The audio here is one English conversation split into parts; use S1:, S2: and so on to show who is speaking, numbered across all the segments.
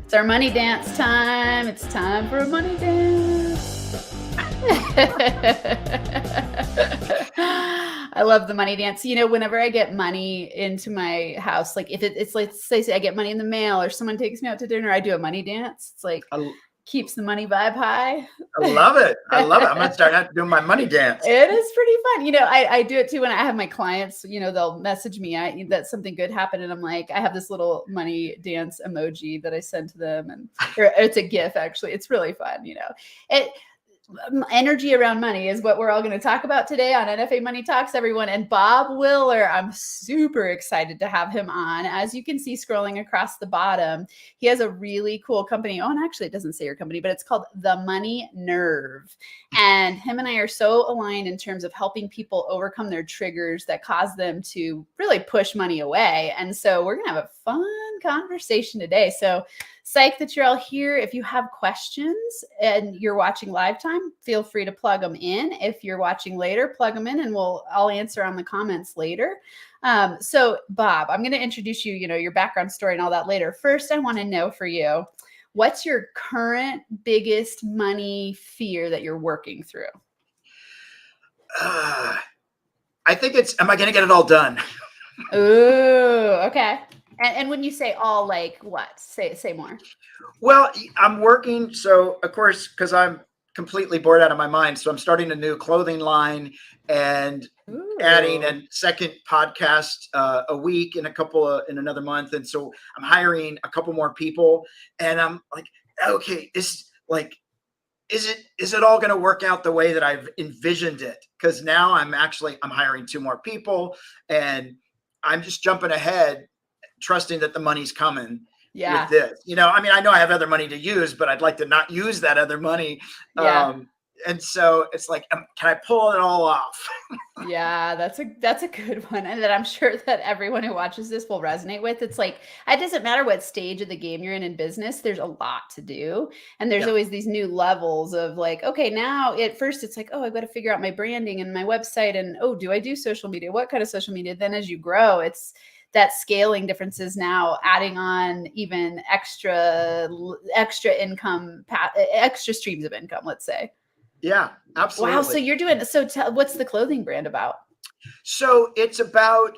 S1: It's our money dance time. It's time for a money dance. I love the money dance. You know, whenever I get money into my house, like if it's like, say I get money in the mail or someone takes me out to dinner, I do a money dance. It's like keeps the money vibe high.
S2: I love it. I love it. I'm going to start doing my money dance.
S1: It is pretty fun. You know, I do it too when I have my clients, you know, they'll message me that something good happened. And I'm like, I have this little money dance emoji that I send to them. And it's a GIF, actually. It's really fun, you know. Energy around money is what we're all going to talk about today on NFA Money Talks, everyone. And Bob Willer, I'm super excited to have him on. As you can see scrolling across the bottom, he has a really cool company. Oh, and actually it doesn't say your company, but it's called The Money Nerve. And him and I are so aligned in terms of helping people overcome their triggers that cause them to really push money away. And so we're going to have a fun conversation today. So psyched that you're all here. If you have questions and you're watching live time, feel free to plug them in. If you're watching later, plug them in and I'll answer on the comments later. So Bob, I'm going to introduce you, you know, your background story and all that later. First, I want to know for you, what's your current biggest money fear that you're working through?
S2: I think am I going to get it all done?
S1: Ooh, okay. And when you say all, like what? Say more.
S2: Well, I'm working. So, of course, because I'm completely bored out of my mind. So I'm starting a new clothing line and adding a second podcast a week in another month. And so I'm hiring a couple more people. And I'm like, okay, is it all going to work out the way that I've envisioned it? Because now I'm hiring 2 more people and I'm just jumping ahead, trusting that the money's coming with this. You know, I mean, I know I have other money to use, but I'd like to not use that other money. And so it's like, can I pull it all off?
S1: Yeah, that's a good one. And that I'm sure that everyone who watches this will resonate with. It's like, it doesn't matter what stage of the game you're in business, there's a lot to do. And there's always these new levels of like, okay, now at first it's like, oh, I've got to figure out my branding and my website. And oh, do I do social media? What kind of social media? Then as you grow, it's that scaling differences now, adding on even extra income, extra streams of income, let's say.
S2: Yeah, absolutely.
S1: Wow. So you're doing, what's the clothing brand about?
S2: So it's about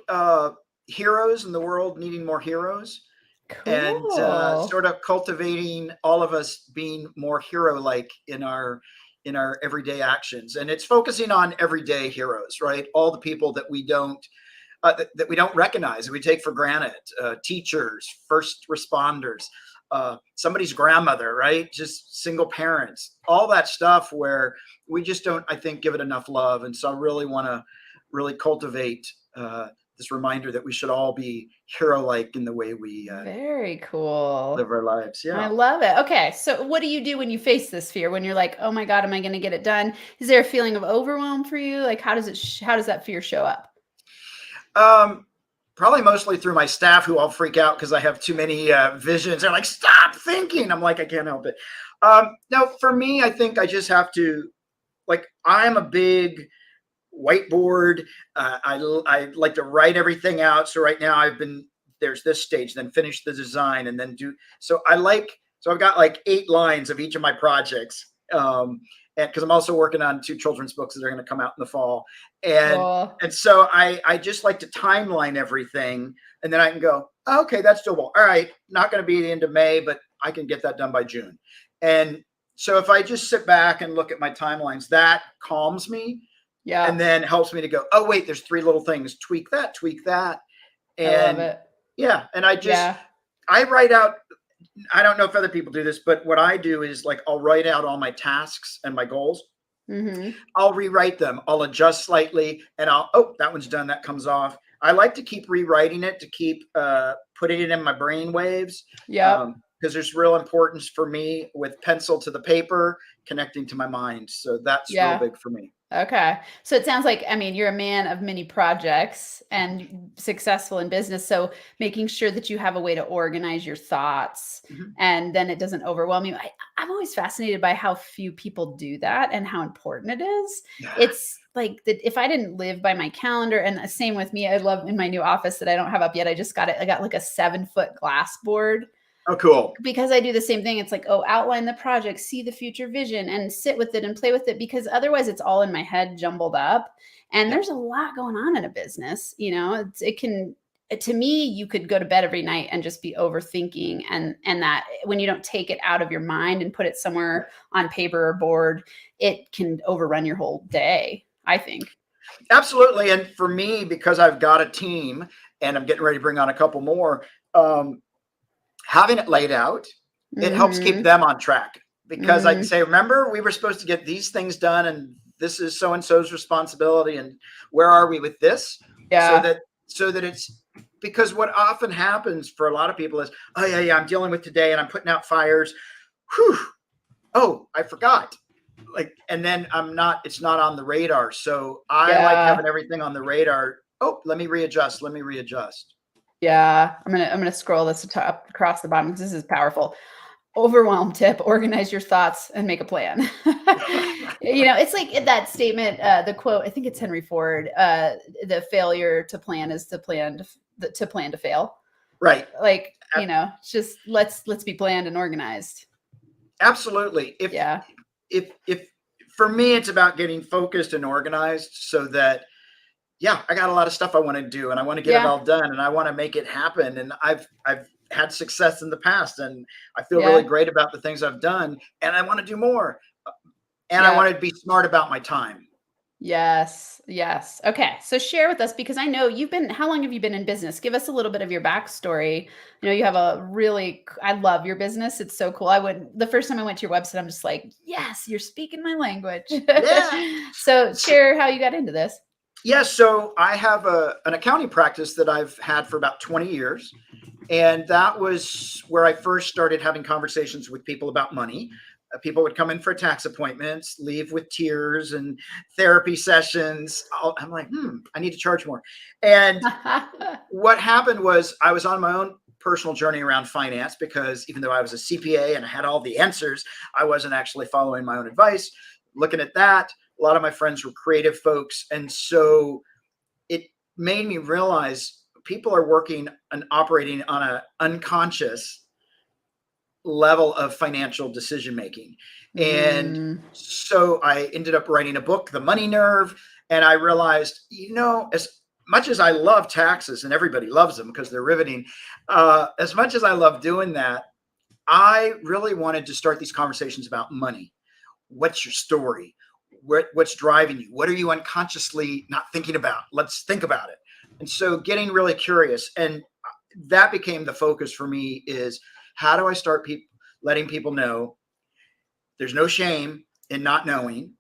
S2: heroes in the world needing more heroes.
S1: Cool.
S2: And sort of cultivating all of us being more hero-like in our everyday actions. And it's focusing on everyday heroes, right? All the people that we don't recognize, that we take for granted, teachers, first responders, somebody's grandmother, right? Just single parents, all that stuff where we just don't, I think, give it enough love. And so I really want to cultivate this reminder that we should all be hero-like in the way we
S1: very cool
S2: live our lives. Yeah,
S1: I love it. Okay, so what do you do when you face this fear? When you're like, oh my God, am I going to get it done? Is there a feeling of overwhelm for you? Like, how does that fear show up?
S2: Probably mostly through my staff, who all freak out because I have too many visions. They're like, stop thinking. I'm like, I can't help it. Now, for me, I think I just have to, like, I'm a big whiteboard. I like to write everything out. So right now there's this stage, then finish the design and then so I've got like 8 lines of each of my projects. And because I'm also working on 2 children's books that are going to come out in the fall. And so I just like to timeline everything. And then I can go, okay, that's doable. All right. Not going to be the end of May, but I can get that done by June. And so if I just sit back and look at my timelines, that calms me. Yeah. And then helps me to go, oh, wait, there's 3 little things. Tweak that. And I love it. Yeah. And I write out, I don't know if other people do this, but what I do is like, I'll write out all my tasks and my goals. Mm-hmm. I'll rewrite them. I'll adjust slightly and that one's done. That comes off. I like to keep rewriting it, to keep putting it in my brain waves. Yeah. Because there's real importance for me with pencil to the paper, connecting to my mind. So that's real big for me.
S1: Okay. So it sounds like, I mean, you're a man of many projects and successful in business. So making sure that you have a way to organize your thoughts and then it doesn't overwhelm you. I'm always fascinated by how few people do that and how important it is. Yeah. It's like that if I didn't live by my calendar, and same with me, I love in my new office that I don't have up yet. I just got it. I got like a 7-foot glass board.
S2: Oh, cool.
S1: because I do the same thing. It's like, oh, outline the project, see the future vision, and sit with it and play with it, because otherwise it's all in my head jumbled up. And
S2: Yeah.
S1: there's a lot going on in a business. It can, to me, you could go to bed every night and just be overthinking, and that when you don't take it out of your mind and put it somewhere on paper or board, it can overrun your whole day, I think.
S2: Absolutely. And for me, because I've got a team and I'm getting ready to bring on a couple more, having it laid out, it helps keep them on track, because I can say, remember, we were supposed to get these things done, and this is so and so's responsibility, and where are we with this?
S1: Yeah.
S2: So that it's, because what often happens for a lot of people is, oh yeah, I'm dealing with today and I'm putting out fires. Whew. Oh, I forgot. Like, and then it's not on the radar. So I like having everything on the radar. Oh, let me readjust.
S1: Yeah. I'm gonna scroll this across the bottom, because this is powerful. Overwhelm tip: organize your thoughts and make a plan. It's like that statement, the quote, I think it's Henry Ford, the failure to plan is to plan to fail.
S2: Right.
S1: Like, it's just let's be planned and organized.
S2: Absolutely. If for me, it's about getting focused and organized, so that, yeah, I got a lot of stuff I want to do, and I want to get it all done, and I want to make it happen. And I've had success in the past, and I feel really great about the things I've done, and I want to do more. And I want to be smart about my time.
S1: Yes. Okay. So share with us, because I know how long have you been in business? Give us a little bit of your backstory. You have I love your business. It's so cool. The first time I went to your website, I'm just like, yes, you're speaking my language.
S2: Yeah.
S1: So share how you got into this.
S2: Yeah. So I have an accounting practice that I've had for about 20 years. And that was where I first started having conversations with people about money. People would come in for tax appointments, leave with tears and therapy sessions. I'm like, I need to charge more. And what happened was, I was on my own personal journey around finance, because even though I was a CPA and I had all the answers, I wasn't actually following my own advice. Looking at that, a lot of my friends were creative folks. And so it made me realize people are working and operating on an unconscious level of financial decision making. And so I ended up writing a book, The Money Nerve. And I realized, as much as I love taxes, and everybody loves them because they're riveting, as much as I love doing that, I really wanted to start these conversations about money. What's your story? What's driving you? What are you unconsciously not thinking about? Let's think about it. And so getting really curious, and that became the focus for me, is how do I start letting people know there's no shame in not knowing,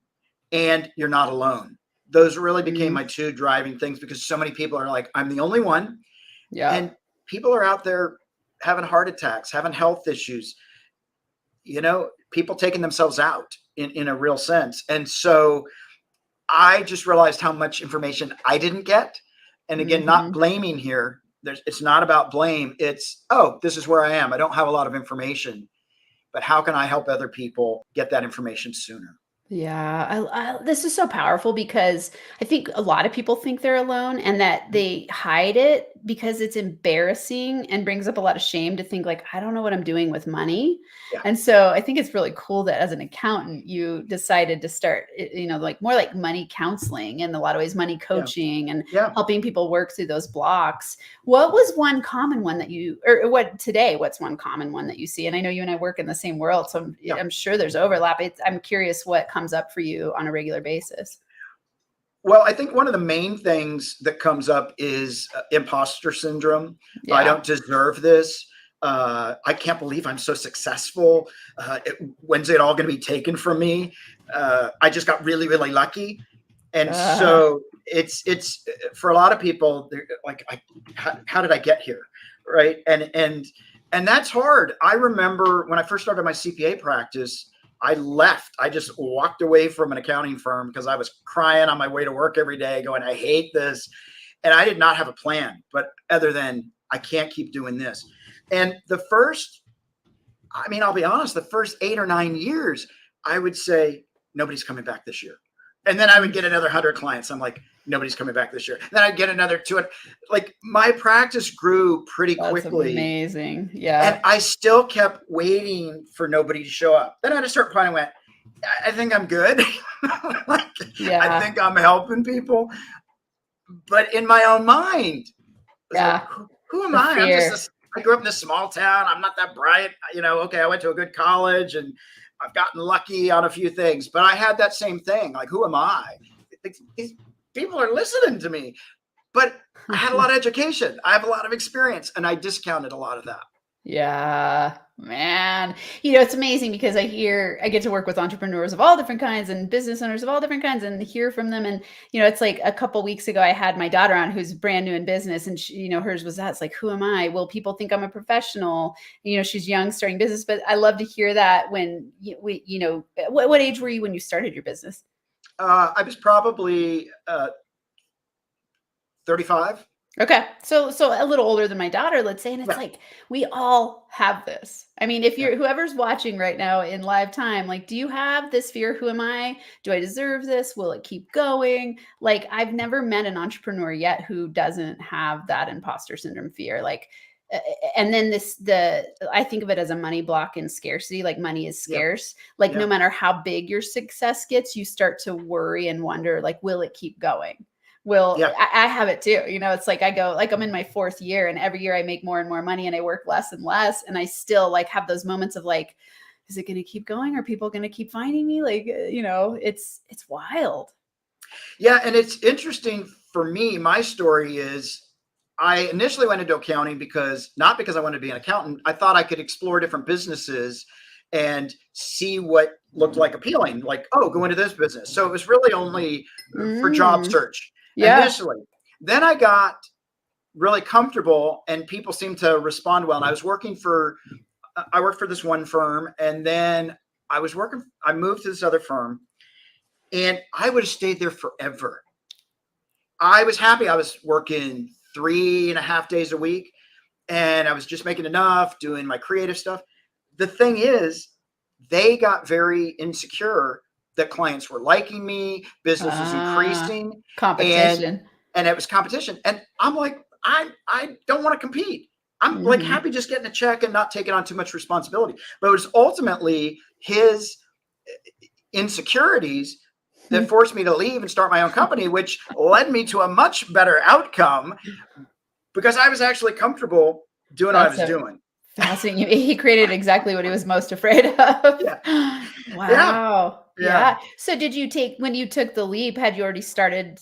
S2: and you're not alone. Those really became my two driving things, because so many people are like, I'm the only one.
S1: Yeah.
S2: And people are out there having heart attacks, having health issues, people taking themselves out in a real sense. And so I just realized how much information I didn't get. And again, not blaming here. It's not about blame. It's, this is where I am. I don't have a lot of information, but how can I help other people get that information sooner?
S1: Yeah, this is so powerful, because I think a lot of people think they're alone, and that they hide it because it's embarrassing and brings up a lot of shame to think like, I don't know what I'm doing with money.
S2: Yeah.
S1: And so I think it's really cool that as an accountant, you decided to start, like more like money counseling, in a lot of ways, money coaching, and helping people work through those blocks. What was one common one that what's one common one that you see? And I know you and I work in the same world, so I'm sure there's overlap. I'm curious what comes up for you on a regular basis.
S2: Well, I think one of the main things that comes up is imposter syndrome.
S1: Yeah.
S2: I don't deserve this. I can't believe I'm so successful. When's it all going to be taken from me? I just got really, really lucky. And so it's for a lot of people, they're like, how did I get here? Right. And that's hard. I remember when I first started my CPA practice, I left. I just walked away from an accounting firm because I was crying on my way to work every day going, I hate this. And I did not have a plan, but other than I can't keep doing this. And I'll be honest, the first 8 or 9 years, I would say, nobody's coming back this year. And then I would get another 100 clients. I'm like, nobody's coming back this year. Then I'd get another 200. Like my practice grew pretty
S1: That's
S2: quickly.
S1: amazing. Yeah.
S2: And I still kept waiting for nobody to show up. Then I had to start planning, went, I think I'm good. Like, I think I'm helping people. But in my own mind, like, who am I? I grew up in this small town. I'm not that bright. Okay, I went to a good college and I've gotten lucky on a few things. But I had that same thing. Like, who am I? These people are listening to me. But I had a lot of education. I have a lot of experience. And I discounted a lot of that.
S1: Yeah, man. It's amazing because I get to work with entrepreneurs of all different kinds and business owners of all different kinds and hear from them. And, it's like a couple weeks ago, I had my daughter on who's brand new in business and she, hers was that. It's like, who am I? Well, people think I'm a professional. She's young, starting business, but I love to hear that when what age were you when you started your business?
S2: I was probably 35.
S1: Okay. So a little older than my daughter, let's say. And it's like, we all have this. I mean, if you're whoever's watching right now in live time, like, do you have this fear? Who am I? Do I deserve this? Will it keep going? Like, I've never met an entrepreneur yet who doesn't have that imposter syndrome fear. Like, and then I think of it as a money block and scarcity. Like, money is scarce. Like, no matter how big your success gets, you start to worry and wonder, like, will it keep going? I have it too. It's like, I go, like, I'm in my 4th year and every year I make more and more money and I work less and less. And I still like have those moments of like, is it going to keep going? Are people going to keep finding me? Like, it's wild.
S2: Yeah. And it's interesting for me. My story is I initially went into accounting not because I wanted to be an accountant. I thought I could explore different businesses and see what looked like appealing, like, go into this business. So it was really only for job search. Initially. Then I got really comfortable and people seemed to respond well. And I worked for this one firm and then I moved to this other firm and I would have stayed there forever. I was happy. I was working 3.5 days a week and I was just making enough doing my creative stuff. The thing is, they got very insecure that clients were liking me, business was increasing,
S1: competition,
S2: and it was competition. And I'm like, I don't want to compete. I'm like happy just getting a check and not taking on too much responsibility. But it was ultimately his insecurities that forced me to leave and start my own company, which led me to a much better outcome because I was actually comfortable doing what I was doing.
S1: Fascinating. He created exactly what he was most afraid of. Wow. Yeah. So when you took the leap, had you already started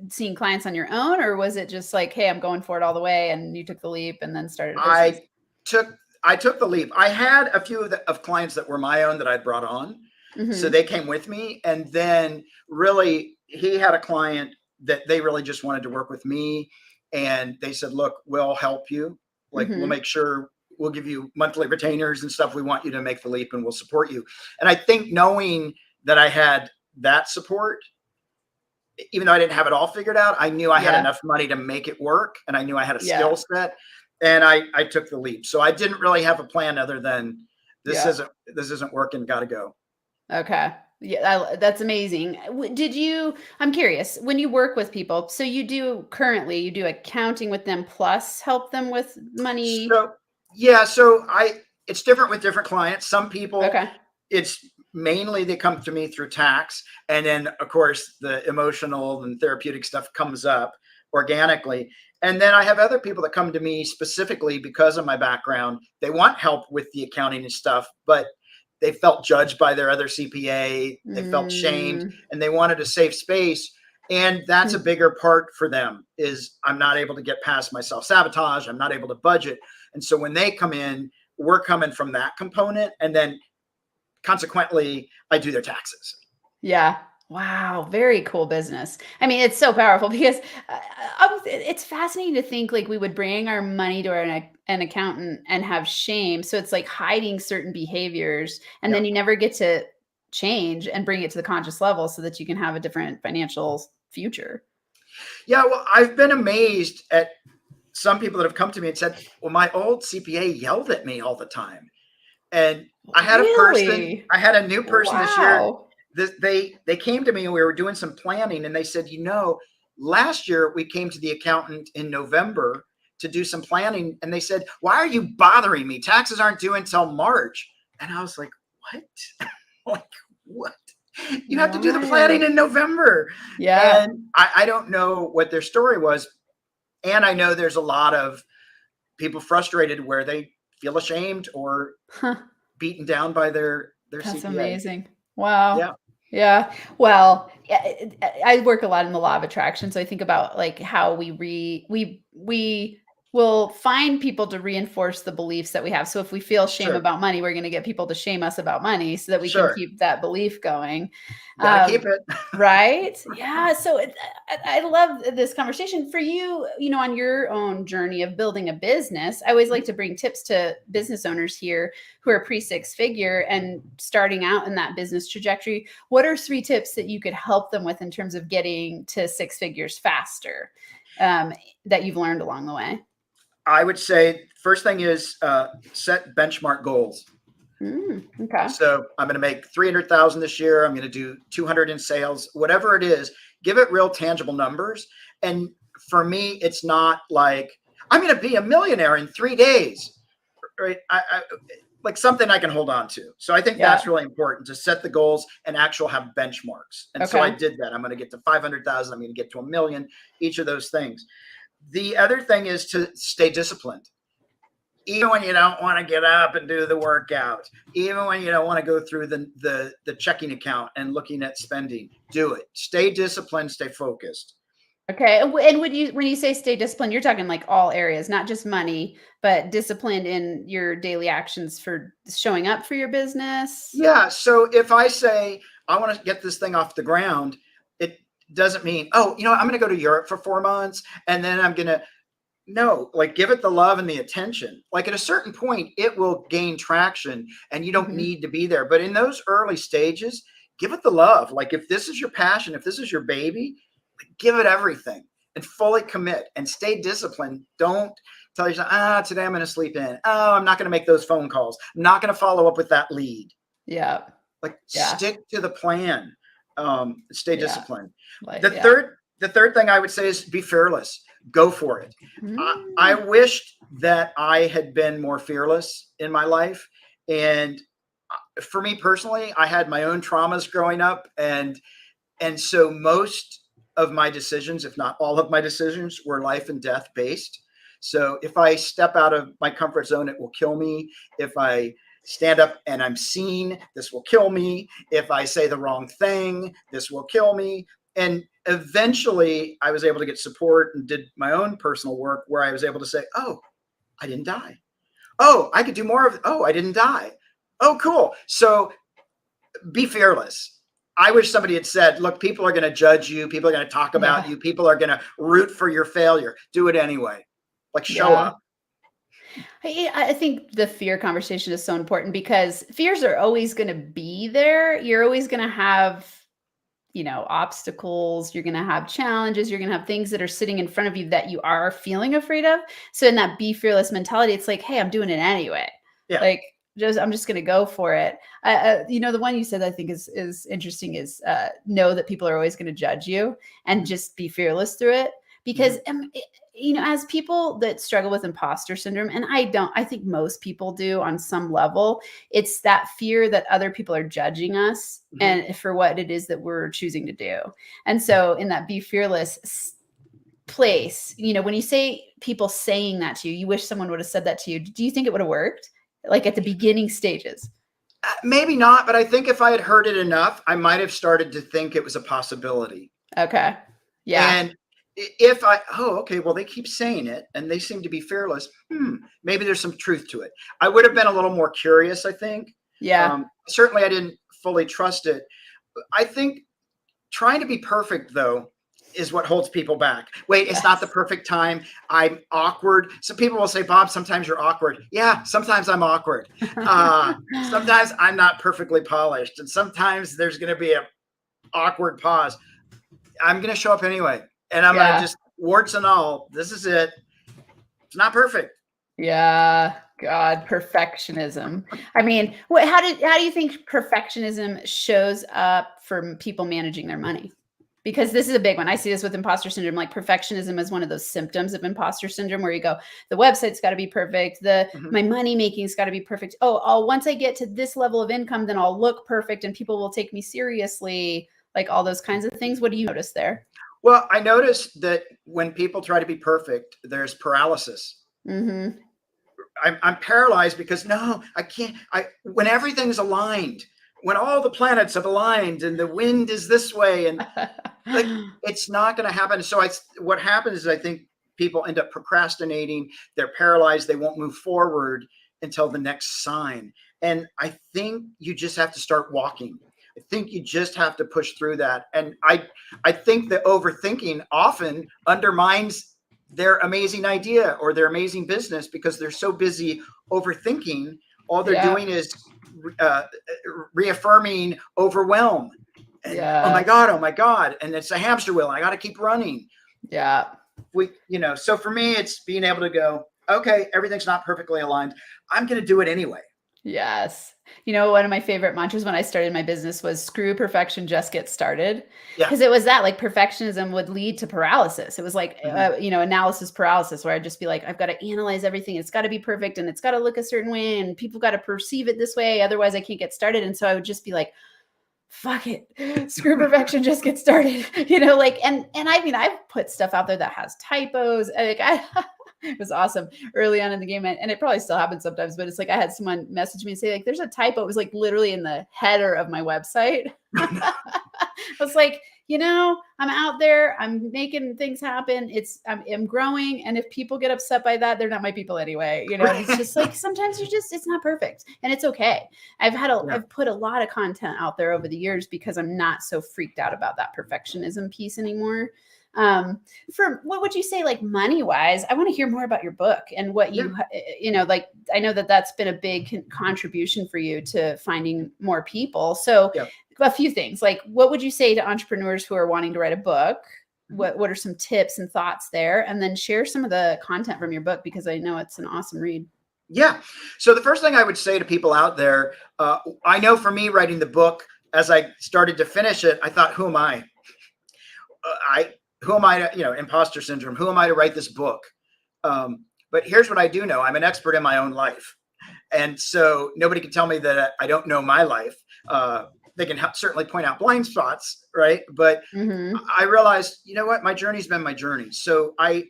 S1: seeing clients on your own, or was it just like, hey, I'm going for it all the way, and you took the leap and then started a business?
S2: I took the leap. I had a few of clients that were my own that I brought on. So they came with me. And then really he had a client that they really just wanted to work with me. And they said, look, we'll help you. Like, we'll make sure we'll give you monthly retainers and stuff. We want you to make the leap and we'll support you. And I think knowing that I had that support, even though I didn't have it all figured out, I knew I had enough money to make it work. And I knew I had a skill set and I took the leap. So I didn't really have a plan other than this isn't working. Got to go.
S1: Okay. Yeah, that's amazing. I'm curious, when you work with people, so you do accounting with them plus help them with money.
S2: It's different with different clients. Some people, it's mainly they come to me through tax. And then of course the emotional and therapeutic stuff comes up organically. And then I have other people that come to me specifically because of my background. They want help with the accounting and stuff, but they felt judged by their other CPA. They felt shamed and they wanted a safe space. And that's a bigger part for them is I'm not able to get past my self-sabotage. I'm not able to budget. And so when they come in, we're coming from that component. And then consequently, I do their taxes.
S1: Yeah. Wow. Very cool business. I mean, it's so powerful because it's fascinating to think like we would bring our money to an accountant and have shame. So it's like hiding certain behaviors and then you never get to change and bring it to the conscious level so that you can have a different financial future.
S2: Yeah. Well, I've been amazed at some people that have come to me and said, well, my old CPA yelled at me all the time. And I had a new person this year they came to me and we were doing some planning, and they said, last year we came to the accountant in November to do some planning, and they said, why are you bothering me? Taxes aren't due until March. And I was like, what? Like, what? You have to do the planning in November.
S1: Yeah.
S2: And I don't know what their story was. And I know there's a lot of people frustrated where they feel ashamed or beaten down by their
S1: That's
S2: CPA.
S1: amazing. Wow.
S2: Yeah.
S1: Yeah. Well, I work a lot in the law of attraction. So I think about like how we will find people to reinforce the beliefs that we have. So if we feel shame about money, we're going to get people to shame us about money so that we can keep that belief going.
S2: Gotta keep it.
S1: Right. Yeah. So I love this conversation for you, on your own journey of building a business. I always like to bring tips to business owners here who are pre-six figure and starting out in that business trajectory. What are 3 tips that you could help them with in terms of getting to 6 figures faster that you've learned along the way?
S2: I would say first thing is set benchmark goals.
S1: Okay.
S2: So I'm going to make 300,000 this year. I'm going to do 200 in sales, whatever it is, give it real tangible numbers. And for me, it's not like I'm going to be a millionaire in 3 days, right? I like something I can hold on to. So I think that's really important to set the goals and actually have benchmarks. And so I did that. I'm going to get to 500,000. I'm going to get to 1 million, each of those things. The other thing is to stay disciplined. Even when you don't want to get up and do the workout, even when you don't want to go through the checking account and looking at spending, do it. Stay disciplined, stay focused.
S1: Okay. And when you say stay disciplined, you're talking like all areas, not just money, but disciplined in your daily actions for showing up for your business.
S2: Yeah. So if I say, I want to get this thing off the ground, it doesn't mean, I'm going to go to Europe for 4 months and then I'm going to, no, like give it the love and the attention. Like at a certain point, it will gain traction and you don't need to be there. But in those early stages, give it the love. Like if this is your passion, if this is your baby, give it everything and fully commit and stay disciplined. Don't tell yourself, today I'm going to sleep in. Oh, I'm not going to make those phone calls. I'm not going to follow up with that lead.
S1: Yeah.
S2: Stick to the plan. Stay disciplined.
S1: The
S2: third thing I would say is be fearless. Go for it. I wished that I had been more fearless in my life. And for me personally, I had my own traumas growing up. And so most of my decisions, if not all of my decisions, were life and death based. So if I step out of my comfort zone, it will kill me. If I stand up and I'm seen, this will kill me. If I say the wrong thing, this will kill me. And eventually I was able to get support and did my own personal work where I was able to say, oh, I didn't die. Oh, I could do more of it. Oh, I didn't die. Oh, cool. So be fearless. I wish somebody had said, look, people are going to judge you. People are going to talk about you. People are going to root for your failure. Do it anyway. Like show up.
S1: I think the fear conversation is so important because fears are always going to be there. You're always going to have obstacles, you're going to have challenges, you're going to have things that are sitting in front of you that you are feeling afraid of. So in that be fearless mentality, it's like, hey, I'm doing it anyway.
S2: Yeah.
S1: Like I'm just going to go for it. The one you said I think is interesting is know that people are always going to judge you and just be fearless through it. Because, as people that struggle with imposter syndrome, and I think most people do on some level, it's that fear that other people are judging us and for what it is that we're choosing to do. And so in that be fearless place, when you say people saying that to you, you wish someone would have said that to you. Do you think it would have worked? Like at the beginning stages?
S2: Maybe not, but I think if I had heard it enough, I might have started to think it was a possibility.
S1: Okay. Yeah.
S2: And if well, they keep saying it and they seem to be fearless. Maybe there's some truth to it. I would have been a little more curious, I think.
S1: Yeah.
S2: Certainly I didn't fully trust it. I think trying to be perfect though is what holds people back. Wait, it's not the perfect time. I'm awkward. Some people will say, Bob, sometimes you're awkward. Yeah, sometimes I'm awkward. Sometimes I'm not perfectly polished. And sometimes there's going to be an awkward pause. I'm going to show up anyway. And I'm going to just, warts and all, this is it. It's not perfect.
S1: Yeah. God, perfectionism. I mean, how do you think perfectionism shows up for people managing their money? Because this is a big one. I see this with imposter syndrome. Like perfectionism is one of those symptoms of imposter syndrome where you go, the website's got to be perfect. My money making's got to be perfect. Oh, once I get to this level of income, then I'll look perfect and people will take me seriously. Like all those kinds of things. What do you notice there?
S2: Well, I noticed that when people try to be perfect, there's paralysis.
S1: Mm-hmm.
S2: I'm paralyzed because no, I can't. When everything's aligned, when all the planets have aligned and the wind is this way, and like it's not going to happen. So what happens is I think people end up procrastinating. They're paralyzed. They won't move forward until the next sign. And I think you just have to start walking. I think you just have to push through that. And I think that overthinking often undermines their amazing idea or their amazing business because they're so busy overthinking. All they're doing is reaffirming overwhelm. And oh my God. And it's a hamster wheel. I got to keep running.
S1: Yeah.
S2: So for me, it's being able to go, okay, everything's not perfectly aligned. I'm going to do it anyway.
S1: Yes. One of my favorite mantras when I started my business was screw perfection, just get started.
S2: Yeah.
S1: Because it was that like perfectionism would lead to paralysis. It was like, analysis paralysis where I'd just be like, I've got to analyze everything. It's got to be perfect and it's got to look a certain way and people got to perceive it this way. Otherwise I can't get started. And so I would just be like, fuck it, screw perfection, just get started. And I mean, I've put stuff out there that has typos. It was awesome early on in the game, and it probably still happens sometimes, but it's like I had someone message me and say like, there's a typo. It was like literally in the header of my website. I was like, I'm out there, I'm making things happen. I'm growing. And if people get upset by that, they're not my people anyway. It's just like, sometimes it's not perfect and it's okay. I've put a lot of content out there over the years because I'm not so freaked out about that perfectionism piece anymore. For what would you say, like money wise, I want to hear more about your book and what like, I know that's been a big contribution for you to finding more people. So a few things, like what would you say to entrepreneurs who are wanting to write a book? What are some tips and thoughts there? And then share some of the content from your book, because I know it's an awesome read.
S2: Yeah. So the first thing I would say to people out there, I know for me writing the book, as I started to finish it, I thought, who am I? Who am I to, imposter syndrome, who am I to write this book? But here's what I do know. I'm an expert in my own life. And so nobody can tell me that I don't know my life. They can certainly point out blind spots, right? But I realized, you know what? My journey's been my journey. So I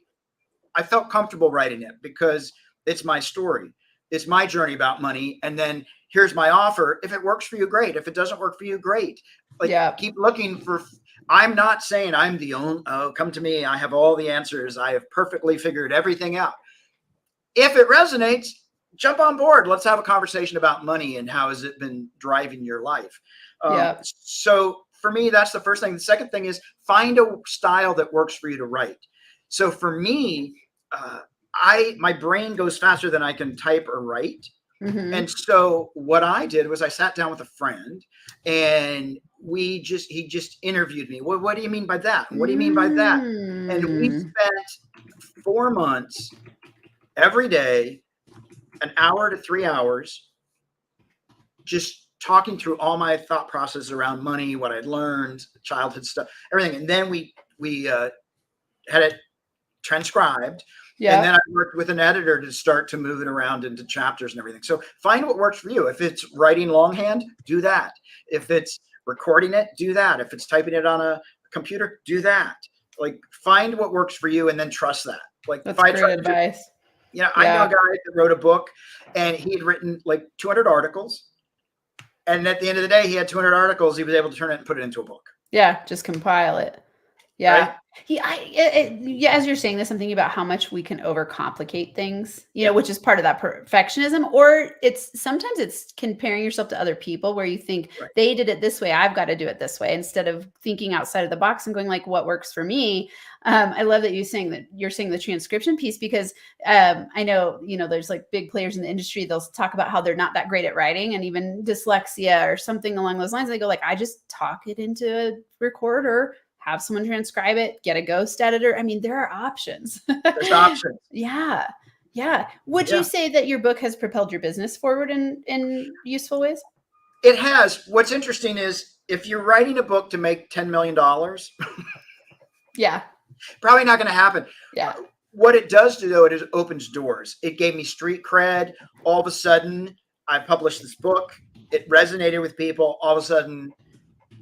S2: felt comfortable writing it because it's my story. It's my journey about money. And then here's my offer. If it works for you, great. If it doesn't work for you, great. Keep looking for. I'm not saying I'm the only, come to me. I have all the answers. I have perfectly figured everything out. If it resonates, jump on board. Let's have a conversation about money and how has it been driving your life. So for me, that's the first thing. The second thing is find a style that works for you to write. So for me, my brain goes faster than I can type or write. And so what I did was I sat down with a friend and he just interviewed me. Well, what do you mean by that? What do you mean by that? And we spent 4 months every day, an hour to 3 hours, just talking through all my thought process around money, what I'd learned, childhood stuff, everything. And then we had it transcribed. And then I worked with an editor to start to move it around into chapters and everything. So find what works for you. If it's writing longhand, do that. If it's recording it, do that. If it's typing it on a computer, do that. Like find what works for you and then trust that. Like
S1: that's great advice.
S2: I know a guy that wrote a book and he had written like 200 articles. And at the end of the day, he had 200 articles. He was able to turn it and put it into a book.
S1: Yeah. Just compile it. Yeah.
S2: Right?
S1: As you're saying this, I'm thinking about how much we can overcomplicate things, which is part of that perfectionism, or sometimes it's comparing yourself to other people where you think they did it this way, I've got to do it this way, instead of thinking outside of the box and going like, what works for me? I love that you're saying the transcription piece, because I know, there's like big players in the industry. They'll talk about how they're not that great at writing and even dyslexia or something along those lines. They go like, I just talk it into a recorder, have someone transcribe it, get a ghost editor. I mean, there are options.
S2: There's options.
S1: Yeah. Yeah. Would you
S2: Yeah,
S1: say that your book has propelled your business forward in useful ways?
S2: it has. What's interesting is if you're writing a book to make $10 million,
S1: Yeah.
S2: probably not going to happen.
S1: Yeah.
S2: What it does do, though, it opens doors. It gave me street cred. All of a sudden, I published this book. It resonated with people. All of a sudden,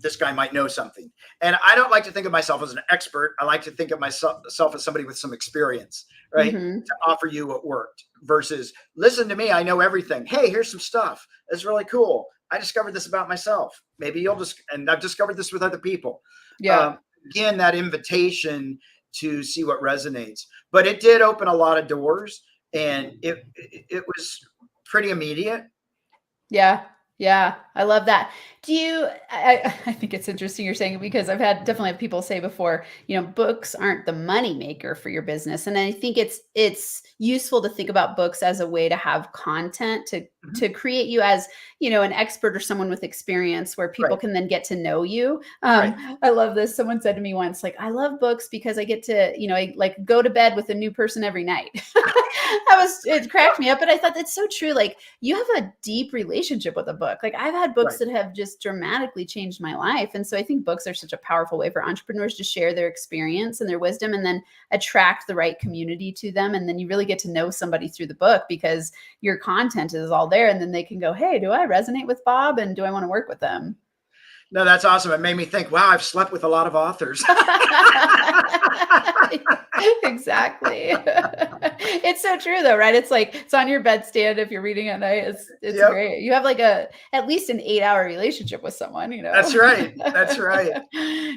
S2: this guy might know something. And I don't like to think of myself as an expert. I like to think of myself as somebody with some experience, right?
S1: Hmm.
S2: To offer you what worked versus listen to me. I know everything. Hey, here's some stuff. It's really cool. I discovered this about myself. Maybe you'll just, and I've discovered this with other people.
S1: Yeah.
S2: Again, that invitation to see what resonates. But it did open a lot of doors, and it was pretty immediate.
S1: Yeah. Yeah. I love that. I think it's interesting you're saying it because I've definitely had people say before, books aren't the money maker for your business. And I think it's useful to think about books as a way to have content to create you as, an expert or someone with experience where people
S2: Right.
S1: can then get to know you.
S2: Right.
S1: I love this. Someone said to me once, like, I love books because I get to, I like go to bed with a new person every night. It cracked me up, but I thought that's so true. Like you have a deep relationship with a book. Like I've had books
S2: Right.
S1: that have just dramatically changed my life. And so I think books are such a powerful way for entrepreneurs to share their experience and their wisdom and then attract the right community to them. And then you really get to know somebody through the book because your content is all there. And then they can go, hey, do I resonate with Bob? And do I want to work with them?
S2: No, that's awesome. It made me think, wow, I've slept with a lot of authors.
S1: Exactly. It's so true though, right? It's like it's on your bedstand if you're reading at night. It's
S2: Yep.
S1: great. You have like at least an 8-hour relationship with someone,
S2: That's right. That's right.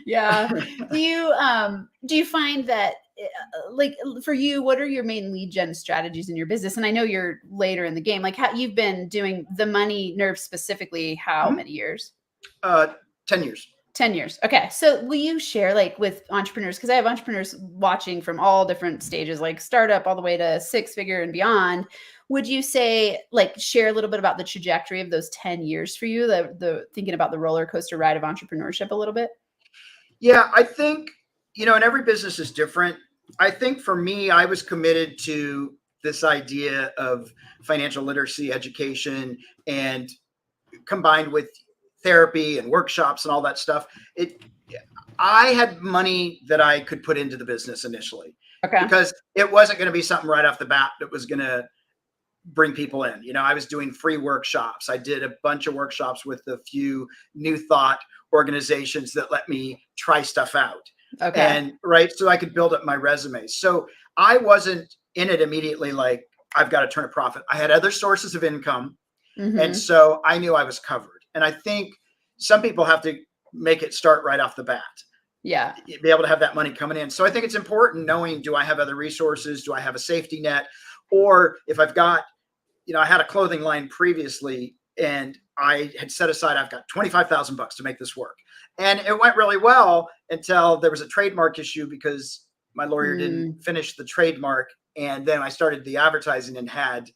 S1: Yeah. Do you find that like for you, what are your main lead gen strategies in your business? And I know you're later in the game. Like how you've been doing the money nerve specifically, how many years?
S2: 10 years.
S1: 10 years. Okay. So will you share like with entrepreneurs? Because I have entrepreneurs watching from all different stages, like startup all the way to 6-figure and beyond. Would you say like share a little bit about the trajectory of those 10 years for you, the thinking about the roller coaster ride of entrepreneurship a little bit?
S2: Yeah, I think, and every business is different. I think for me, I was committed to this idea of financial literacy education and combined with therapy and workshops and all that stuff. I had money that I could put into the business initially.
S1: Okay.
S2: Because it wasn't going to be something right off the bat that was going to bring people in. I was doing free workshops. I did a bunch of workshops with a few new thought organizations that let me try stuff out.
S1: Okay.
S2: And right. So I could build up my resume. So I wasn't in it immediately like I've got to turn a profit. I had other sources of income.
S1: Mm-hmm.
S2: And so I knew I was covered. And I think some people have to make it start right off the bat.
S1: Yeah.
S2: Be able to have that money coming in. So I think it's important knowing, do I have other resources? Do I have a safety net? Or if I've got, I had a clothing line previously and I had set aside, I've got $25,000 to make this work. And it went really well until there was a trademark issue because my lawyer didn't finish the trademark. And then I started the advertising and had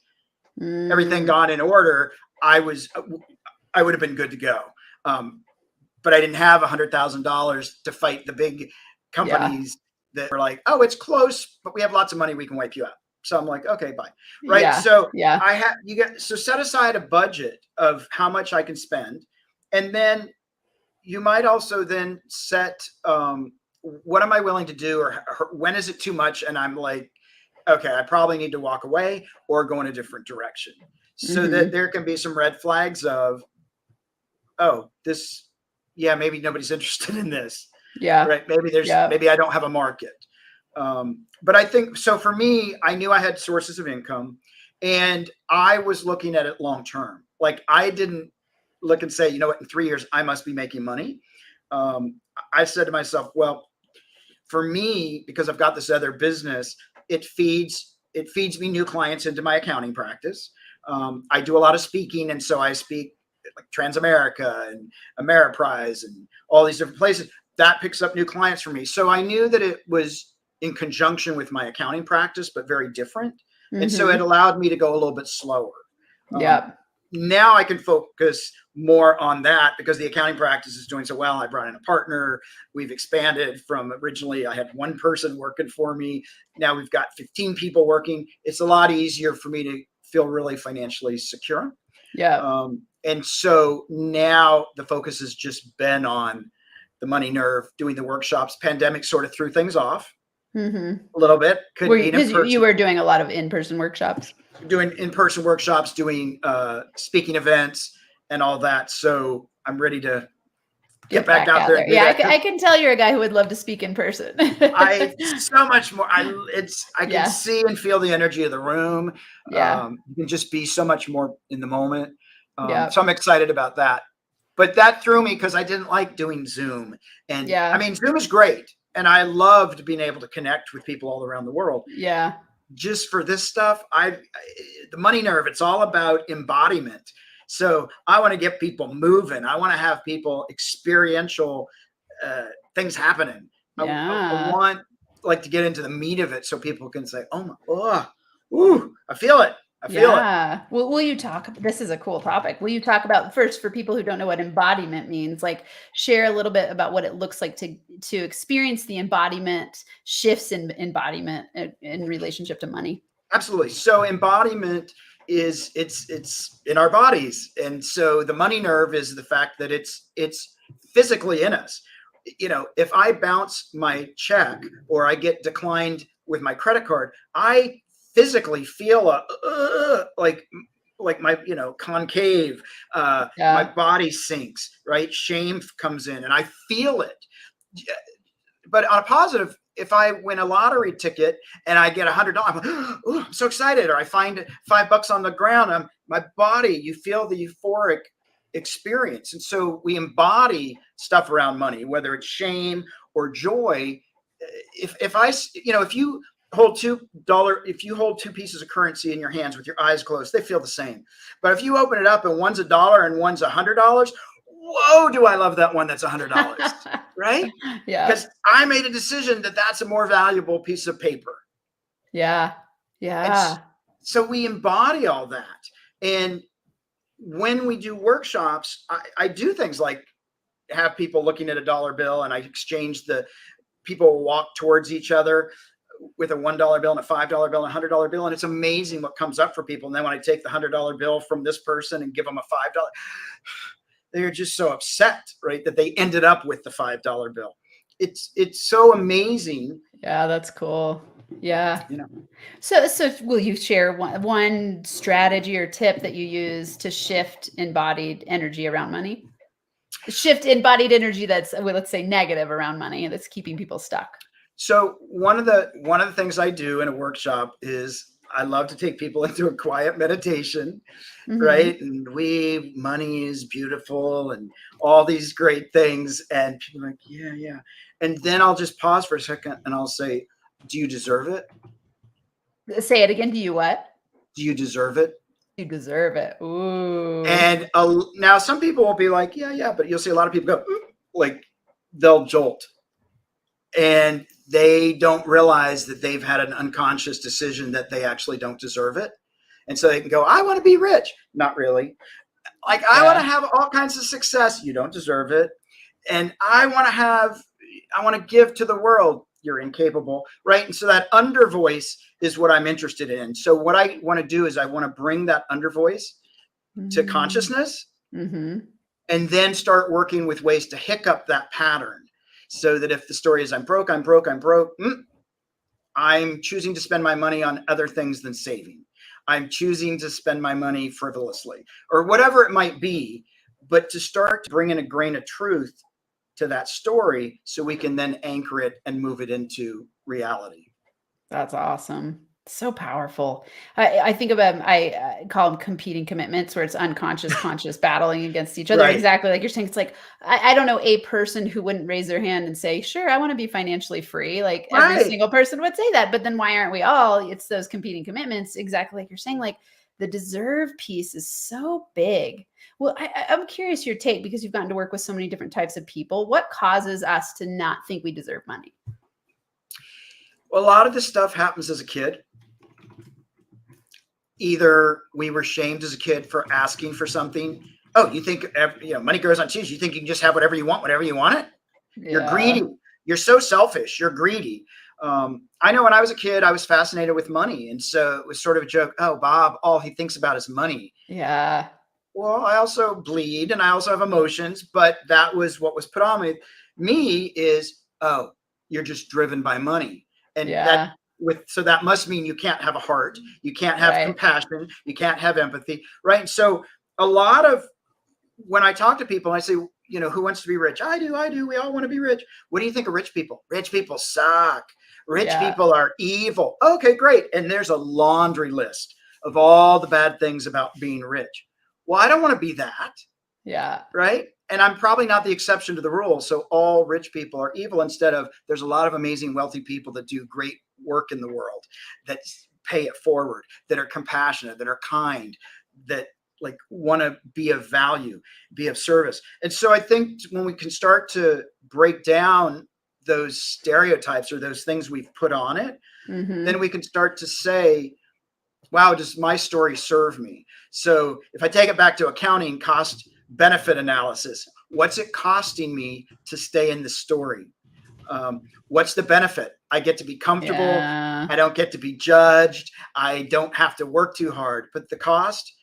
S2: everything gone in order. I would have been good to go. But I didn't have $100,000 to fight the big companies that were like, oh, it's close, but we have lots of money. We can wipe you out. So I'm like, okay, bye. Right.
S1: Yeah.
S2: So
S1: yeah.
S2: So set aside a budget of how much I can spend. And then you might also then set, what am I willing to do? Or when is it too much? And I'm like, okay, I probably need to walk away or go in a different direction so that there can be some red flags of, oh, this, maybe nobody's interested in this.
S1: Yeah.
S2: Right. Maybe I don't have a market. But I think, so for me, I knew I had sources of income and I was looking at it long-term. Like I didn't look and say, you know what, in 3 years, I must be making money. I said to myself, well, for me, because I've got this other business, it feeds me new clients into my accounting practice. I do a lot of speaking. And so I speak like Transamerica and Ameriprise and all these different places. That picks up new clients for me. So I knew that it was in conjunction with my accounting practice, but very different. And so it allowed me to go a little bit slower.
S1: Yeah.
S2: now I can focus more on that because the accounting practice is doing so well. I brought in a partner. We've expanded from originally I had one person working for me. Now we've got 15 people working. It's a lot easier for me to feel really financially secure.
S1: Yeah.
S2: And so now the focus has just been on the money nerve, doing the workshops. Pandemic sort of threw things off a little bit. Couldn't be in person.
S1: You were doing a lot of in-person workshops.
S2: Doing in-person workshops, doing speaking events and all that. So I'm ready to get back out there.
S1: Yeah, I can tell you're a guy who would love to speak in person.
S2: I so much more. I can see and feel the energy of the room.
S1: Yeah.
S2: You can just be so much more in the moment.
S1: Yeah.
S2: So I'm excited about that. But that threw me because I didn't like doing Zoom. And
S1: yeah,
S2: I mean, Zoom is great. And I loved being able to connect with people all around the world.
S1: Yeah.
S2: Just for this stuff, the money nerve, it's all about embodiment. So I want to get people moving. I want to have people experiential things happening.
S1: Yeah.
S2: I want like to get into the meat of it so people can say, ooh, I feel it. I feel it.
S1: Well, will you talk? This is a cool topic. Will you talk about first for people who don't know what embodiment means? Like, share a little bit about what it looks like to experience the embodiment shifts in embodiment in relationship to money.
S2: Absolutely. So embodiment is it's in our bodies, and so the money nerve is the fact that it's physically in us. You know, if I bounce my check or I get declined with my credit card, I physically feel like my concave, my body sinks, right? Shame comes in and I feel it. But on a positive, if I win a lottery ticket and I get $100, I'm so excited. Or I find $5 on the ground, my body, you feel the euphoric experience. And so we embody stuff around money, whether it's shame or joy. If you hold if you hold two pieces of currency in your hands with your eyes closed, they feel the same. But if you open it up and one's $1 and one's $100, whoa, do I love that one that's $100, right?
S1: Yeah.
S2: Because I made a decision that that's a more valuable piece of paper.
S1: Yeah. Yeah.
S2: So we embody all that. And when we do workshops, I do things like have people looking at a dollar bill and I exchange people walk towards each other with a $1 bill and a $5 bill and a $100 bill. And it's amazing what comes up for people. And then when I take the $100 bill from this person and give them a $5, they're just so upset, right? That they ended up with the $5 bill. It's so amazing.
S1: Yeah, that's cool. Yeah. So will you share one strategy or tip that you use to shift embodied energy around money? Shift embodied energy that's, let's say, negative around money and that's keeping people stuck.
S2: So one of the things I do in a workshop is I love to take people into a quiet meditation, right? And money is beautiful and all these great things. And people are like, yeah. And then I'll just pause for a second and I'll say, do you deserve it?
S1: Say it again. Do you what?
S2: Do you deserve it?
S1: You deserve it. Ooh.
S2: And now some people will be like, yeah. But you'll see a lot of people go, like they'll jolt. And they don't realize that they've had an unconscious decision that they actually don't deserve it. And so they can go, I want to be rich. Not really. Like, I want to have all kinds of success. You don't deserve it. And I want to give to the world. You're incapable, right? And so that under voice is what I'm interested in. So what I want to do is I want to bring that under voice to consciousness and then start working with ways to hiccup that pattern. So that if the story is I'm broke, I'm choosing to spend my money on other things than saving. I'm choosing to spend my money frivolously or whatever it might be, but to start to bring in a grain of truth to that story so we can then anchor it and move it into reality.
S1: That's awesome. So powerful. I think about, I call them competing commitments where it's unconscious, conscious battling against each other. Right. Exactly. Like you're saying, it's like, I don't know a person who wouldn't raise their hand and say, sure, I want to be financially free. Like every single person would say that, but then why aren't we all? It's those competing commitments. Exactly. Like you're saying, like the deserve piece is so big. Well, I'm curious your take because you've gotten to work with so many different types of people. What causes us to not think we deserve money?
S2: Well, a lot of this stuff happens as a kid. either we were shamed as a kid for asking for something. Oh, you think, money grows on trees. You think you can just have whatever you want, whenever you want it? You're greedy. You're so selfish. You're greedy. I know when I was a kid, I was fascinated with money. And so it was sort of a joke. Oh, Bob, all he thinks about is money.
S1: Yeah.
S2: Well, I also bleed and I also have emotions, but that was what was put on me. Me is, oh, you're just driven by money. And so that must mean you can't have a heart. You can't have compassion. You can't have empathy. Right. So a lot of when I talk to people, I say, who wants to be rich? I do. We all want to be rich. What do you think of rich people? Rich people suck. Rich people are evil. Okay, great. And there's a laundry list of all the bad things about being rich. Well, I don't want to be that.
S1: Yeah.
S2: Right. And I'm probably not the exception to the rule. So all rich people are evil, instead of there's a lot of amazing, wealthy people that do great work in the world, that pay it forward, that are compassionate, that are kind, that like want to be of value, be of service. And so I think when we can start to break down those stereotypes or those things we've put on it, then we can start to say, wow, does my story serve me? So if I take it back to accounting, cost benefit analysis, what's it costing me to stay in the story? What's the benefit? I get to be comfortable. I don't get to be judged. I don't have to work too hard. But the cost,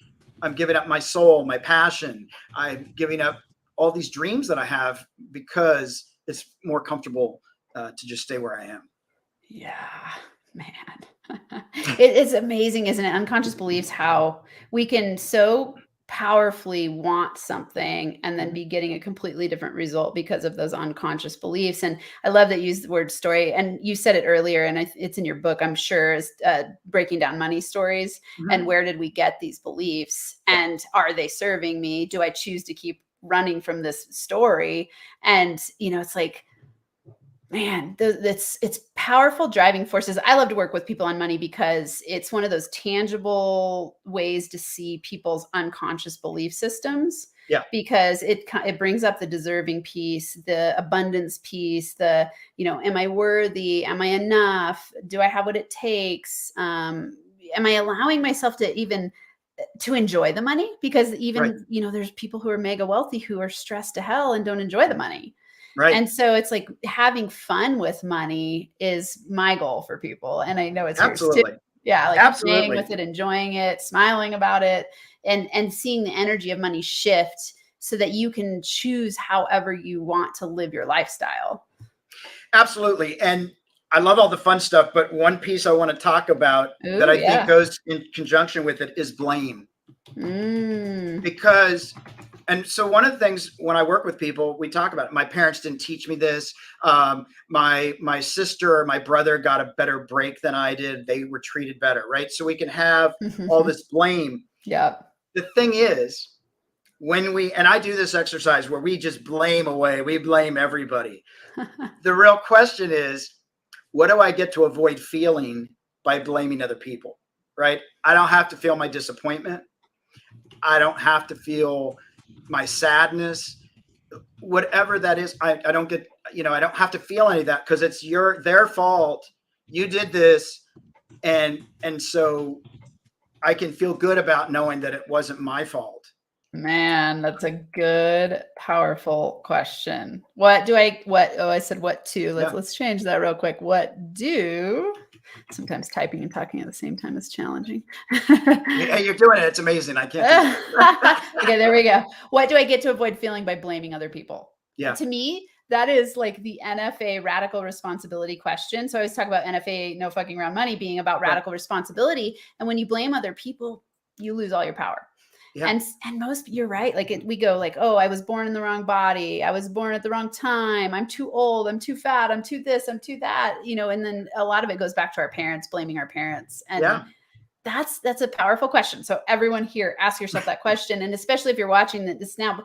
S2: I'm giving up my soul, my passion. I'm giving up all these dreams that I have because it's more comfortable to just stay where I am.
S1: Yeah, man. It is amazing, isn't it? Unconscious beliefs, how we can so powerfully want something and then be getting a completely different result because of those unconscious beliefs. And I love that you used the word story, and you said it earlier, and it's in your book, I'm sure, is breaking down money stories. And where did we get these beliefs? And are they serving me? Do I choose to keep running from this story? And, it's like, man, it's powerful driving forces. I love to work with people on money because it's one of those tangible ways to see people's unconscious belief systems.
S2: Yeah.
S1: Because it brings up the deserving piece, the abundance piece, the, am I worthy? Am I enough? Do I have what it takes? Am I allowing myself to enjoy the money? Because even, there's people who are mega wealthy who are stressed to hell and don't enjoy the money.
S2: Right.
S1: And so it's like having fun with money is my goal for people. And I know it's yours too. Yeah. Like playing with it, enjoying it, smiling about it, and seeing the energy of money shift so that you can choose however you want to live your lifestyle.
S2: Absolutely. And I love all the fun stuff, but one piece I want to talk about that I think goes in conjunction with it is blame. Because and so one of the things when I work with people, we talk about it. My parents didn't teach me this. My sister or my brother got a better break than I did. They were treated better, right? So we can have all this blame.
S1: Yeah.
S2: The thing is, and I do this exercise where we just blame away. We blame everybody. The real question is, what do I get to avoid feeling by blaming other people, right? I don't have to feel my disappointment. I don't have to feel my sadness, whatever that is. I don't get, I don't have to feel any of that because it's their fault. You did this. And so I can feel good about knowing that it wasn't my fault.
S1: Man, that's a good, powerful question. I said what to. Let's change that real quick. Sometimes typing and talking at the same time is challenging.
S2: Yeah, you're doing it. It's amazing. I can't do it.
S1: Okay, there we go. What do I get to avoid feeling by blaming other people?
S2: Yeah.
S1: To me, that is like the NFA radical responsibility question. So I always talk about NFA, no fucking around money, being about radical responsibility. And when you blame other people, you lose all your power. Yeah. And you're right. Like we go like, oh, I was born in the wrong body. I was born at the wrong time. I'm too old. I'm too fat. I'm too this. I'm too that, and then a lot of it goes back to our parents, blaming our parents. And that's a powerful question. So everyone here, ask yourself that question. And especially if you're watching this now,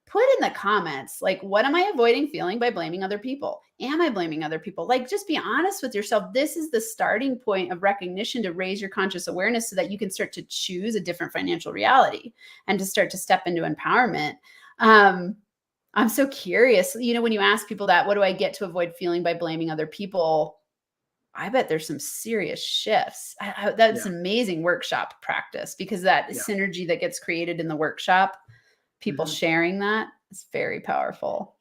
S1: put in the comments, like, what am I avoiding feeling by blaming other people? Am I blaming other people? Like, just be honest with yourself. This is the starting point of recognition to raise your conscious awareness so that you can start to choose a different financial reality and to start to step into empowerment. I'm so curious, when you ask people that, what do I get to avoid feeling by blaming other people? I bet there's some serious shifts. That's
S2: Yeah.
S1: amazing workshop practice, because that
S2: Yeah.
S1: synergy that gets created in the workshop, people
S2: Mhm.
S1: sharing that, is very powerful.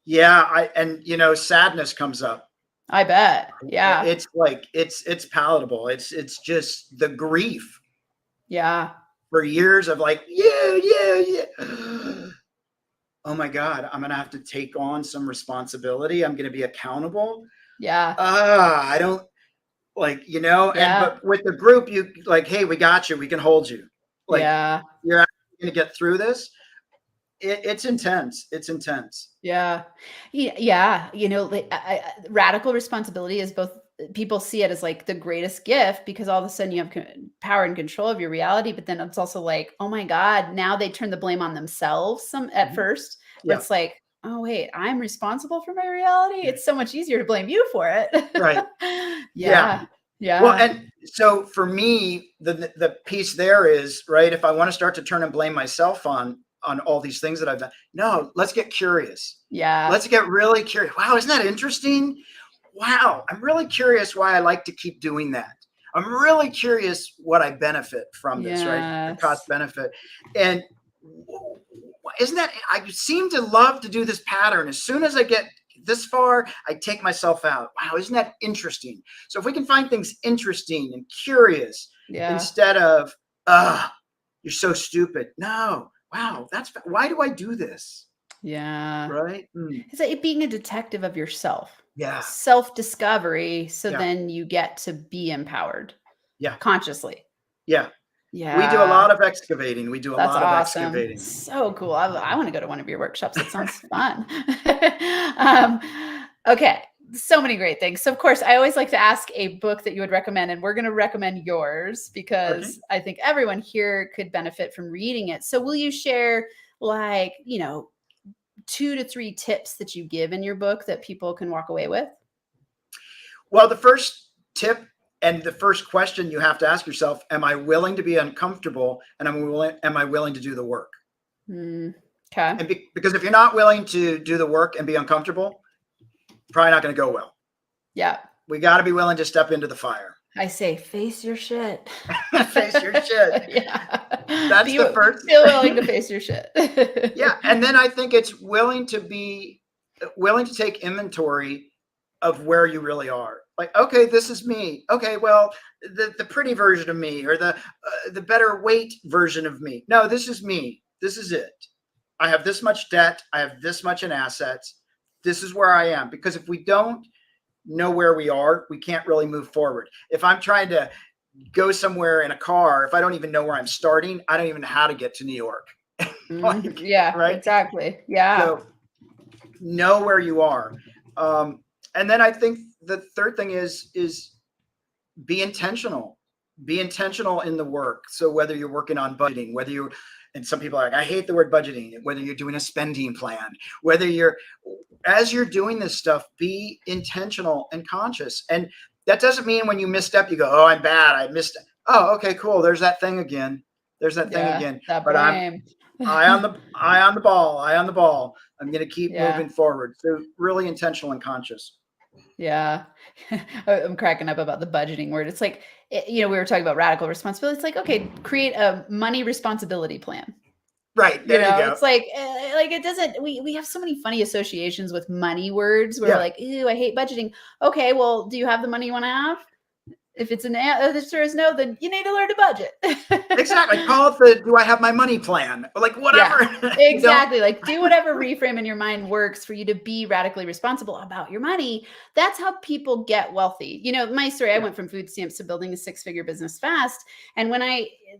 S2: Yeah. And sadness comes up.
S1: I bet. Yeah.
S2: It's like, it's palatable. It's just the grief
S1: Yeah.
S2: for years of like, yeah. Oh my God, I'm going to have to take on some responsibility. I'm going to be accountable.
S1: Yeah.
S2: I don't
S1: Yeah.
S2: but with the group, you like, hey, we got you. We can hold you. Like,
S1: Yeah.
S2: you're actually going to get through this. It's intense. It's intense.
S1: Yeah. Yeah. Radical responsibility is both, people see it as like the greatest gift, because all of a sudden you have power and control of your reality. But then it's also like, oh my God, now they turn the blame on themselves at
S2: Mhm.
S1: first, where
S2: Yeah.
S1: it's like, oh wait, I'm responsible for my reality. It's so much easier to blame you for it.
S2: Right. Yeah.
S1: Yeah.
S2: Well,
S1: Yeah.
S2: and so for me, the piece there is, right, if I want to start to turn and blame myself on all these things that I've done, no, let's get curious.
S1: Yeah.
S2: Let's get really curious. Wow, isn't that interesting? Wow, I'm really curious why I like to keep doing that. I'm really curious what I benefit from this, right? The cost
S1: Yes.
S2: benefit. And isn't that, I seem to love to do this pattern. As soon as I get this far, I take myself out. Wow, isn't that interesting? So if we can find things interesting and curious
S1: Yeah.
S2: instead of, you're so stupid. No, wow, why do I do this?
S1: Yeah.
S2: Right? Mm.
S1: It's like being a detective of yourself,
S2: Yeah,
S1: self-discovery. So
S2: yeah,
S1: then you get to be empowered
S2: yeah,
S1: consciously.
S2: yeah. We do a
S1: Yeah.
S2: lot of excavating. We do a
S1: That's
S2: lot of
S1: awesome.
S2: excavating.
S1: So cool. I want to go to one of your workshops. That sounds fun. um, okay. So many great things. So, of course, I always like to ask a book that you would recommend, and we're going to recommend yours
S2: Okay.
S1: because I think everyone here could benefit from reading it. So, will you share, like, 2 to 3 tips that you give in your book that people can walk away with?
S2: Well, the first tip and the first question you have to ask yourself, am I willing to be uncomfortable, and am I willing to do the work?
S1: Okay.
S2: And because if you're not willing to do the work and be uncomfortable, probably not going to go well.
S1: Yeah.
S2: We got to be willing to step into the fire.
S1: I say, face your shit.
S2: Face your shit.
S1: Yeah.
S2: That's the first.
S1: Feel willing to face your shit.
S2: Yeah. And then I think it's willing to take inventory of where you really are. Like, okay, this is me. Okay, well, the pretty version of me, or the better weight version of me. No, this is me. This is it. I have this much debt. I have this much in assets. This is where I am. Because if we don't know where we are, we can't really move forward. If I'm trying to go somewhere in a car, if I don't even know where I'm starting, I don't even know how to get to New York. Like,
S1: Yeah,
S2: right?
S1: exactly. Yeah.
S2: So know where you are. And then I think the third thing is be intentional. Be intentional in the work. So whether you're working on budgeting, and some people are like, I hate the word budgeting, whether you're doing a spending plan, as you're doing this stuff, be intentional and conscious. And that doesn't mean when you misstep, you go, oh, I'm bad. I missed it. Oh, okay, cool. There's that thing again.
S1: Yeah. That
S2: But I'm
S1: blame.
S2: eye on the ball. I'm going to keep
S1: Yeah.
S2: moving forward. So really intentional and conscious.
S1: Yeah. I'm cracking up about the budgeting word. It's like, we were talking about radical responsibility. It's like, okay, create a money responsibility plan.
S2: Right. There you go.
S1: It's like it doesn't, we have so many funny associations with money words where we're
S2: Yeah.
S1: like, ew, I hate budgeting. Okay, well, do you have the money you want to have? If it's the answer is no, then you need to learn to budget.
S2: Exactly. Call it do I have my money plan? Like, whatever.
S1: Yeah, exactly. Like, do whatever reframe in your mind works for you to be radically responsible about your money. That's how people get wealthy. My story, I went from food stamps to building a 6-figure business fast. And when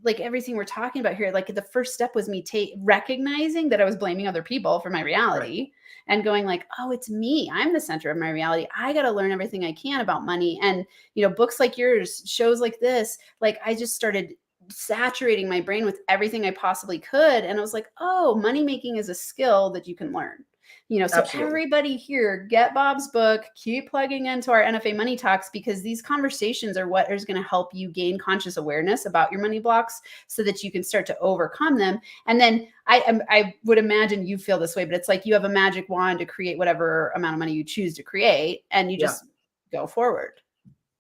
S1: like everything we're talking about here, like the first step was me recognizing that I was blaming other people for my reality. Right. And going like, oh, it's me. I'm the center of my reality. I got to learn everything I can about money. And, books like yours, shows like this, like I just started saturating my brain with everything I possibly could. And I was like, oh, money making is a skill that you can learn. So
S2: Absolutely.
S1: Everybody here, get Bob's book, keep plugging into our NFA Money Talks, because these conversations are what is going to help you gain conscious awareness about your money blocks so that you can start to overcome them. And then I would imagine you feel this way, but it's like you have a magic wand to create whatever amount of money you choose to create, and you just go forward.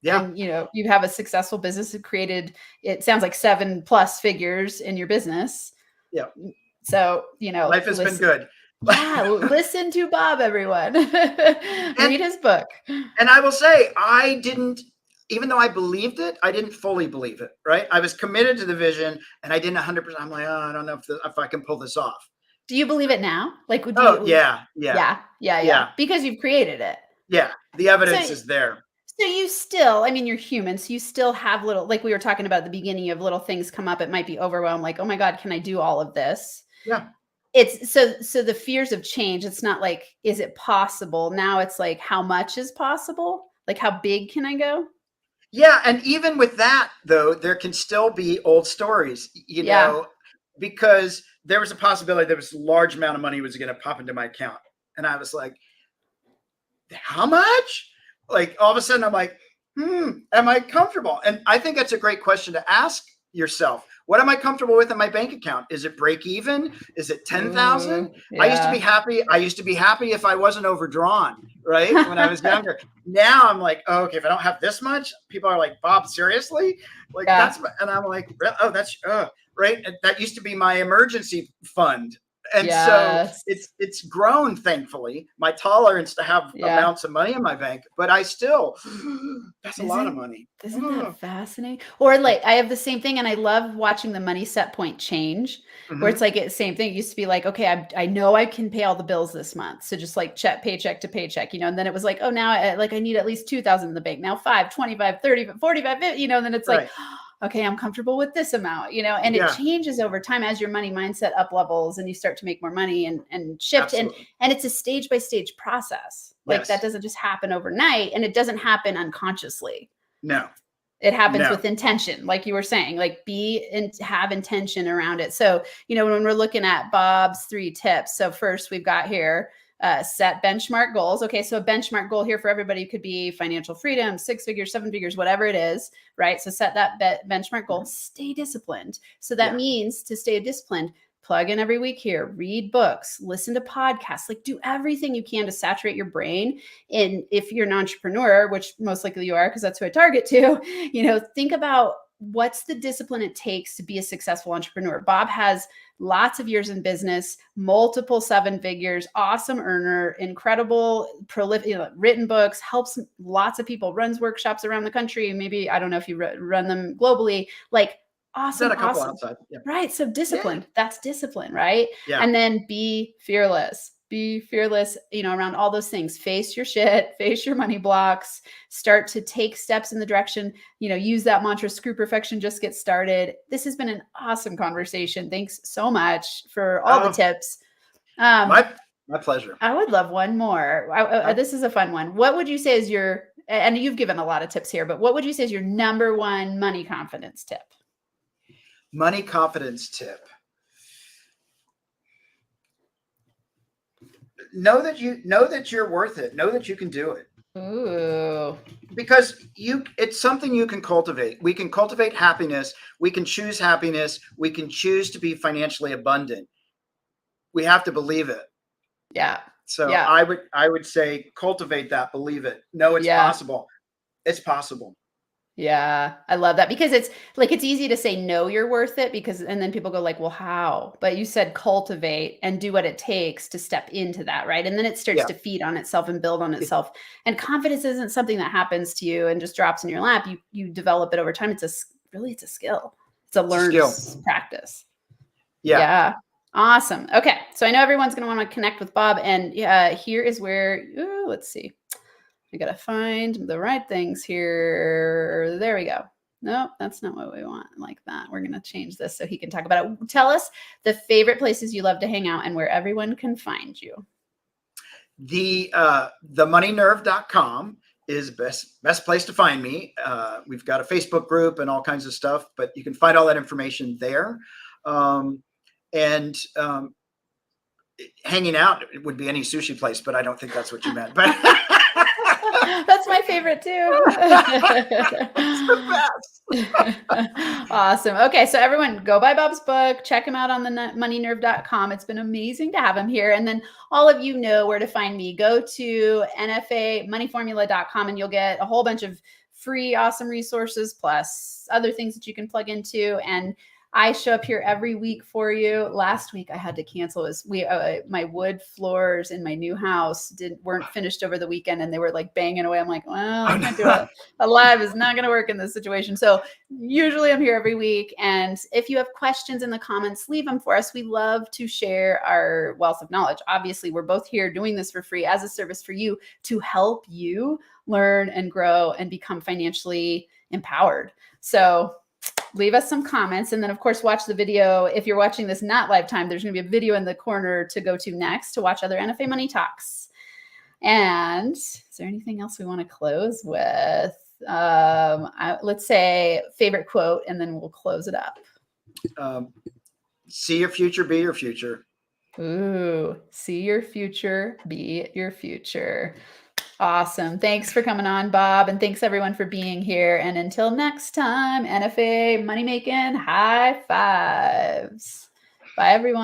S2: Yeah.
S1: And, you have a successful business that created, it sounds like 7+ figures in your business.
S2: Yeah.
S1: So,
S2: life has been good.
S1: Yeah. Listen to Bob, everyone. Read his book.
S2: And I will say, even though I believed it, I didn't fully believe it, right? I was committed to the vision and I didn't 100%. I'm like, oh, I don't know if I can pull this off.
S1: Do you believe it now? Like,
S2: yeah.
S1: Because you've created it.
S2: Yeah. The evidence is there.
S1: So you still, you're human. So you still have little, like we were talking about at the beginning, of little things come up. It might be overwhelmed. Like, oh my God, can I do all of this?
S2: Yeah.
S1: It's so the fears of change. It's not like, is it possible? Now it's like, how much is possible? Like, how big can I go?
S2: Yeah. And even with that, though, there can still be old stories, because there was a possibility there was a large amount of money was going to pop into my account. And I was like, how much? Like, all of a sudden I'm like, am I comfortable? And I think that's a great question to ask yourself. What am I comfortable with in my bank account? Is it break even? Is it 10,000?
S1: Yeah.
S2: I used to be happy. I used to be happy if I wasn't overdrawn, right? When I was younger. Now I'm like, oh, okay, if I don't have this much, people are like, Bob, seriously? Like, and I'm like, oh, that's, right. And that used to be my emergency fund. And so it's grown, thankfully, my tolerance to have amounts of money in my bank, but I still, that's a lot of money.
S1: Isn't that fascinating? Or like, I have the same thing. And I love watching the money set point change, where it's like, same thing. It used to be like, okay, I know I can pay all the bills this month. So just like paycheck to paycheck, and then it was like, oh, now I need at least 2,000 in the bank. Now 5, 25, 30, 45, 50, and then it's like, okay, I'm comfortable with this amount, and it changes over time as your money mindset up levels and you start to make more money and shift.
S2: Absolutely.
S1: And it's a stage by stage process. Like that doesn't just happen overnight, and it doesn't happen unconsciously.
S2: No,
S1: it happens with intention. Like you were saying, like have intention around it. So, when we're looking at Bob's 3 tips. So first we've got here, set benchmark goals. Okay. So a benchmark goal here for everybody could be financial freedom, 6 figures, 7 figures, whatever it is, right? So set that benchmark goal, stay disciplined. So that means to stay disciplined, plug in every week here, read books, listen to podcasts, like do everything you can to saturate your brain. And if you're an entrepreneur, which most likely you are, because that's who I target to, think about what's the discipline it takes to be a successful entrepreneur. Bob has lots of years in business, multiple 7 figures, awesome earner, incredible, prolific, written books, helps lots of people, runs workshops around the country. Maybe, I don't know if you run them globally, like awesome.
S2: A couple outside. Yeah.
S1: Right. So disciplined, that's discipline, right?
S2: Yeah.
S1: And then be fearless. Be fearless, around all those things. Face your shit, face your money blocks, start to take steps in the direction, use that mantra, screw perfection, just get started. This has been an awesome conversation. Thanks so much for all the tips.
S2: My pleasure.
S1: I would love one more. This is a fun one. What would you say is and you've given a lot of tips here, but what would you say is your number 1 money confidence tip?
S2: Money confidence tip. Know that you're worth it. Know that you can do it.
S1: Ooh.
S2: Because it's something you can cultivate. We can cultivate happiness. We can choose happiness. We can choose to be financially abundant. We have to believe it.
S1: Yeah.
S2: So I would say cultivate that, believe it. Know it's possible. It's possible.
S1: Yeah, I love that, because it's easy to say, no, you're worth it, and then people go like, well, how? But you said cultivate and do what it takes to step into that, right? And then it starts to feed on itself and build on itself. And confidence isn't something that happens to you and just drops in your lap. You develop it over time. It's a skill. It's a learned practice. Yeah. Awesome. Okay. So I know everyone's going to want to connect with Bob, and here is where, let's see. I got to find the right things here. There we go. No, that's not what we want. Like that. We're going to change this so he can talk about it. Tell us the favorite places you love to hang out and where everyone can find you.
S2: The moneynerve.com is best place to find me. We've got a Facebook group and all kinds of stuff, but you can find all that information there. Hanging out would be any sushi place, but I don't think that's what you meant. But
S1: that's my favorite too.
S2: It's the best.
S1: Awesome. Okay, so everyone go buy Bob's book. Check him out on the moneynerve.com. It's been amazing to have him here. And then all of you know where to find me. Go to NFAmoneyformula.com and you'll get a whole bunch of free, awesome resources, plus other things that you can plug into. And I show up here every week for you. Last week I had to cancel. My wood floors in my new house weren't finished over the weekend, and they were like banging away. I'm like, well, I can't do it. A live is not going to work in this situation. So usually I'm here every week. And if you have questions in the comments, leave them for us. We love to share our wealth of knowledge. Obviously, we're both here doing this for free as a service for you to help you learn and grow and become financially empowered. So leave us some comments. And then, of course, watch the video. If you're watching this not live time, there's going to be a video in the corner to go to next to watch other NFA Money Talks. And is there anything else we want to close with? Let's say favorite quote, and then we'll close it up.
S2: See your future, be your future.
S1: Ooh, see your future, be your future. Awesome. Thanks for coming on, Bob. And thanks everyone for being here. And until next time, NFA Money Making High Fives. Bye, everyone.